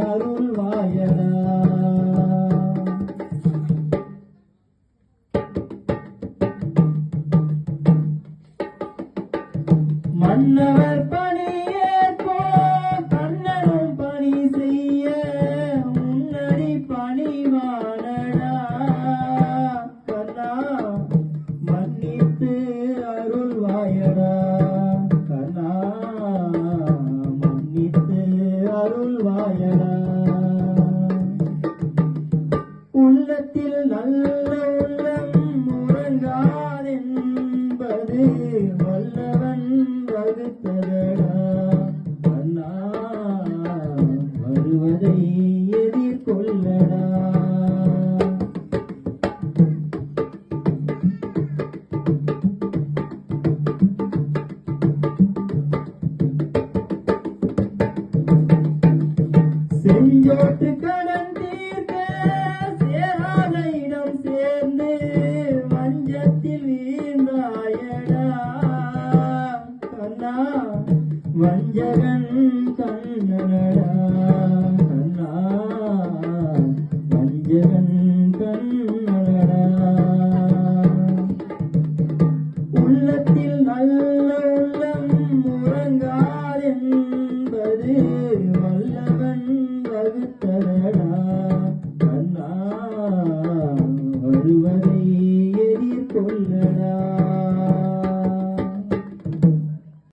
அருள்வாயடா. மன்னவர் பணியேற்போ கண்ணனும் பணி செய்ய முன்னடி பணிவானடா. கண்ணா மன்னித்து அருள்வாயடா. கண்ணா மன்னித்து அருள்வாயடா. உள்ளத்தில் நல்ல உள்ளம் உறங்காதென்பது வல்லவன் வகுத்ததடா. அண்ணா வருவதை எதிர்கொள்ளடா. செஞ்சோட்டு கடன் தீர்க்க சேராத இடம் சேர்ந்து வஞ்சத்தில் வீழ்ந்தாயடா. கண்ணா வஞ்சகன் கண்ணனடா. கண்ணா